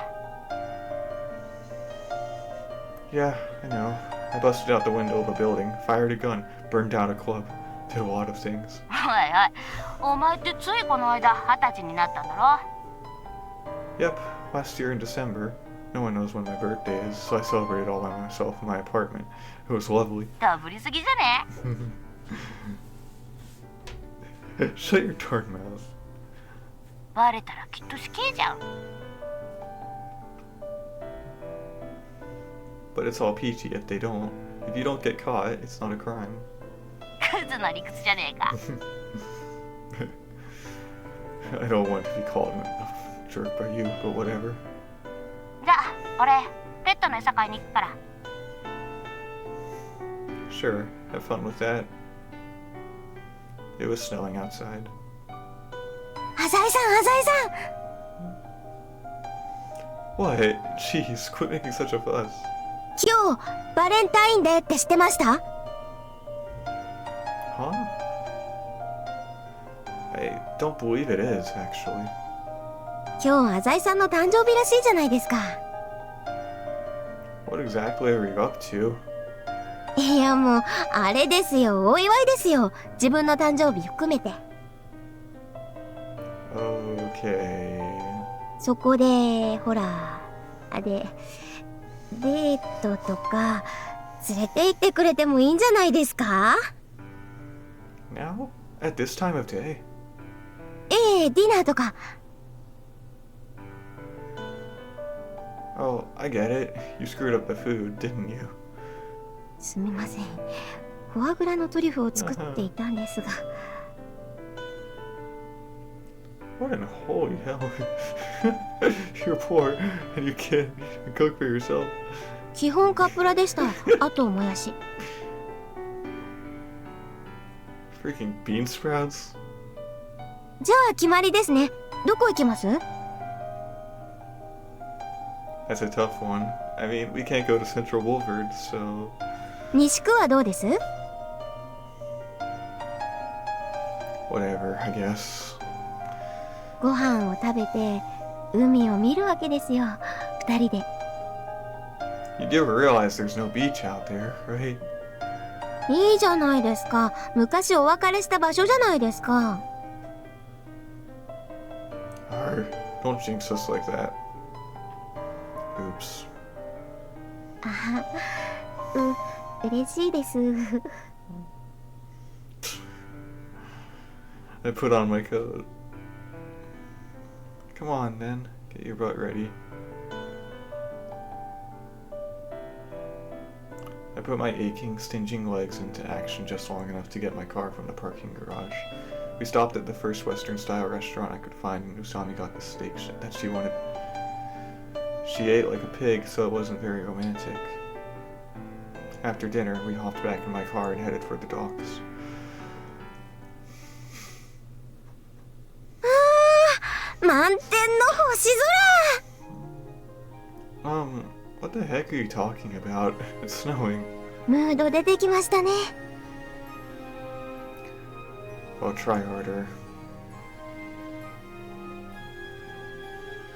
Yeah, I know. I busted out the window of a building, fired a gun, burned down a club, did a lot of things. おいおい、お前ってついこの間20歳になったんだろ？ Yep, last year in December. No one knows when my birthday is, so I celebrated all by myself in my apartment. It was lovely. ダブりすぎじゃね？ Shut your darn mouth. バレたらきっと死刑じゃん。But it's all peachy if they don't. If you don't get caught, it's not a crime. クズの理屈じゃねえか。I don't want to be called a jerk by you, but whatever. じゃあ、俺、ペットの餌買いに行くから。Sure, have fun with that. It was snowing outside. 浅井さん、浅井さん。 What? Jeez, quit making such a fuss. 今日バレンタインデーって知ってました？ Huh? I don't believe it is, actually. 今日浅井さんの誕生日らしいじゃないですか。 What exactly are you up to? いやもうあれですよ、お祝いですよ。自分の誕生日含めて。Okay. そこでほらデートとか連れて行ってくれてもいいんじゃないですか？ Now? At this time of day? ええ、ディナーとか。 Oh, I get it. You screwed up the food, didn't you? すみません。フォアグラのトリュフを作っていたんですが。What in holy hell? You're poor and you can't cook for yourself. 基本カップラでした。あともやし。Freaking bean sprouts? じゃあ決まりですね。どこ行きます？ That's a tough one. I mean, we can't go to Central Wolford, so... 西区はどうです？ Whatever, I guess. ご飯を食べて海を見るわけですよ。二人で。You do realize there's no beach out there, right? いいじゃないですか。昔お別れした場所じゃないですか。Arr, don't jinx us like that. Oops. 嬉しいです。I put on my coat. Come on, then. Get your butt ready. I put my aching, stinging legs into action just long enough to get my car from the parking garage. We stopped at the first Western-style restaurant I could find, and Usami got the steak that she wanted. She ate like a pig, so it wasn't very romantic. After dinner, we hopped back in my car and headed for the docks. What the heck are you talking about? It's snowing. ムード出てきましたね。I'll try harder.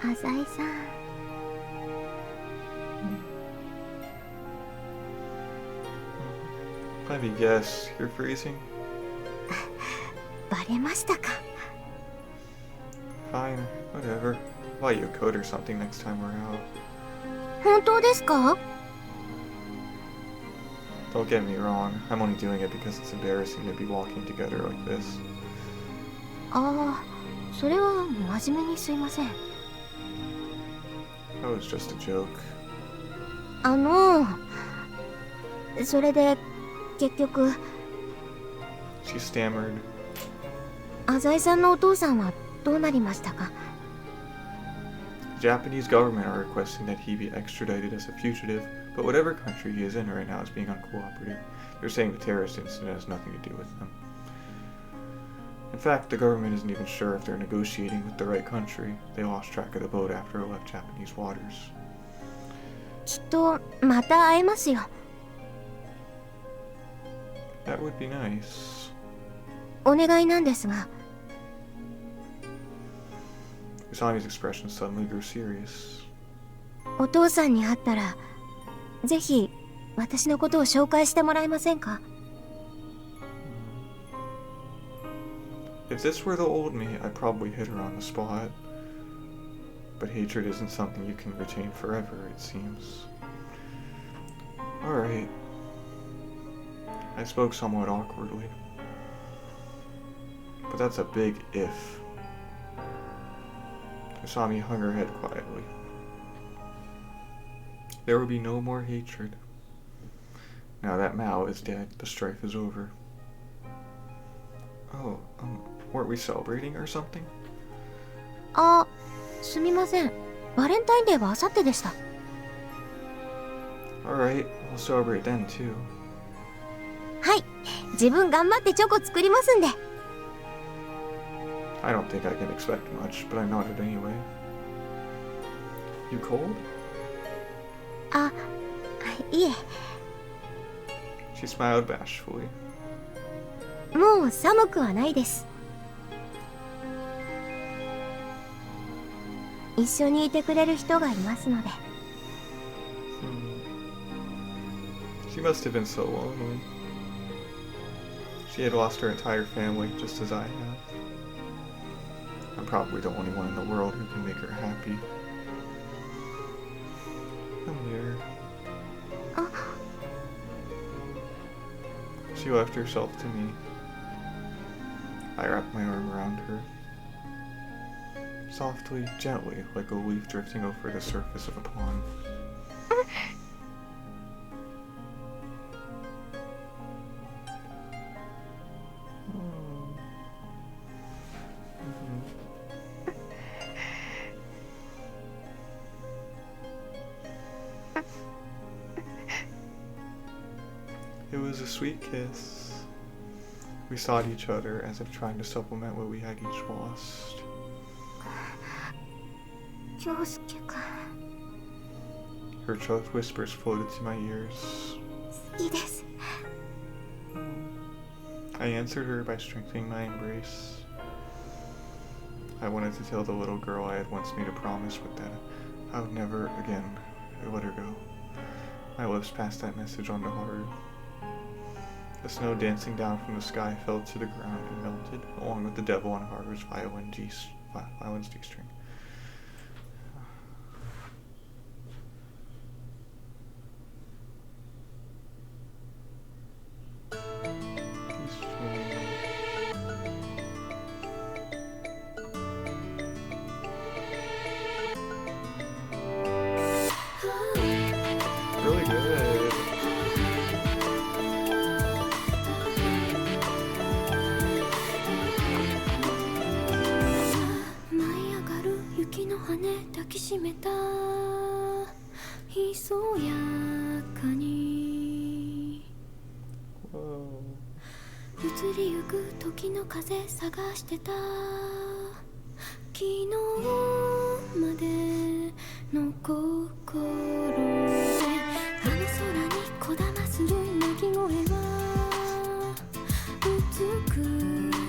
浅井さん。Let me guess, you're freezing? バレましたか。Fine, whatever. I'll buy you a coat or something next time we're out. 本当ですか？ Don't get me wrong, I'm only doing it because it's embarrassing to be walking together like this. ああ、それは真面目にすいません。That was just a joke. それで結局 She stammered. 浅井さんのお父さんはどうなりましたか？ The Japanese government are requesting that he be extradited as a fugitive, but whatever country he is in right now is being uncooperative. They're saying the terrorist incident has nothing to do with them. In fact, the government isn't even sure if they're negotiating with the right country. They lost track of the boat after it left Japanese waters. きっとまた会えますよ。 That would be nice. お願いなんですが。 Usami's expression suddenly grew serious. お父さんに会ったらぜひ私のことを紹介してもらえませんか？ If this were the old me, I'd probably hit her on the spot. But hatred isn't something you can retain forever, it seems. Alright. I spoke somewhat awkwardly. But that's a big if. Usami hung her head quietly. There would be no more hatred. Now that Maou is dead, the strife is over. Oh, weren't we celebrating or something? あ、すみません。バレンタインデーはあさってでした。Alright, we'll celebrate then too. はい、自分頑張ってチョコ作りますんで。 I don't think I can expect much, but I nodded anyway. You cold? あ、いえ。 She smiled bashfully. もう寒くはないです。一緒にいてくれる人がいますので。She must have been so lonely. She had lost her entire family, just as I have. I'm probably the only one in the world who can make her happy. Come here. She left herself to me. I wrapped my arm around her. Softly, gently, like a leaf drifting over the surface of a pond. It was a sweet kiss. We sought each other as if trying to supplement what we had each lost. 京介くん、 Her choked whispers floated to my ears. いいです。 I answered her by strengthening my embrace. I wanted to tell the little girl I had once made a promise with that I would never again let her go. My lips passed that message on to Haru. The snow dancing down from the sky fell to the ground and melted, along with the devil on Haru's violin's D string. Really good. Whoa. 移りゆく時の風探してた昨日までの心であの空にこだまする鳴き声は美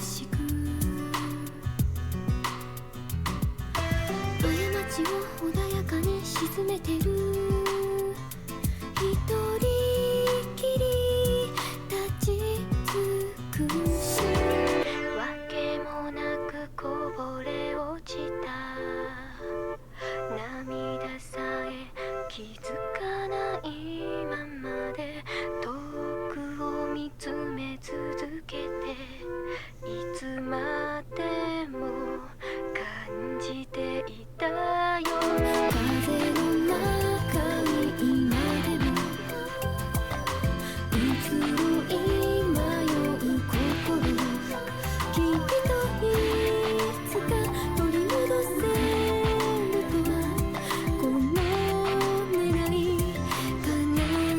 しく過ちを穏やかに沈めてる一人きり立ち尽くしわけもなくこぼれ落ちた涙さえ気づかないままで遠くを見つめ続けていつまでも感じていたよ風の中に今でも移ろい迷う心きっといつか取り戻せるとはこの願い叶う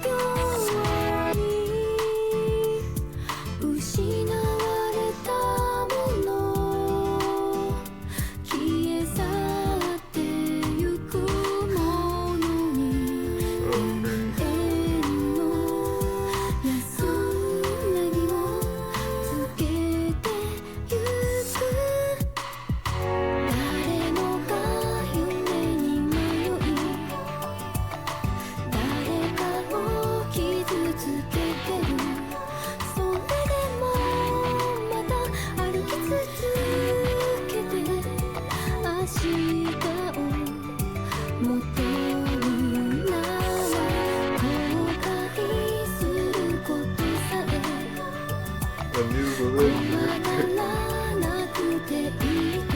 ように失われたもの消え去ってゆくものに永遠の安らぎをつけてゆく誰もが夢に迷い誰かを傷つけてるそれでもまた歩き続けて明日を求むなら後悔することさえ A new 怖 religion. がらなくていいと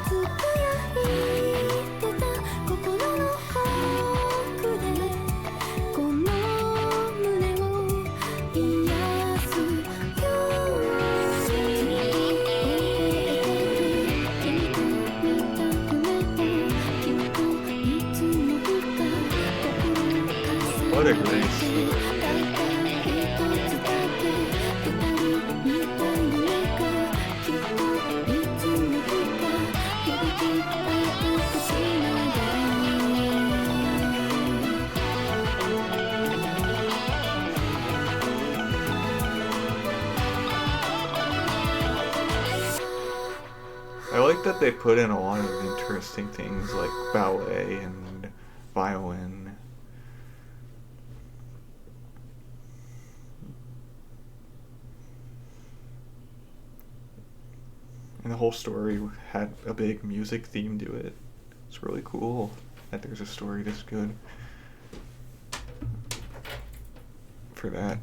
つぶやいてた心の奥でこの胸を癒すように君と見た夢をきっといつの日か心を重 What a ね great て story. たった一つだけ二人見た夢がきっといつの日か響き合う星なだろう I like that they put in a lot of interesting things like ballet and violin. And the whole story had a big music theme to it. It's really cool that there's a story this good for that.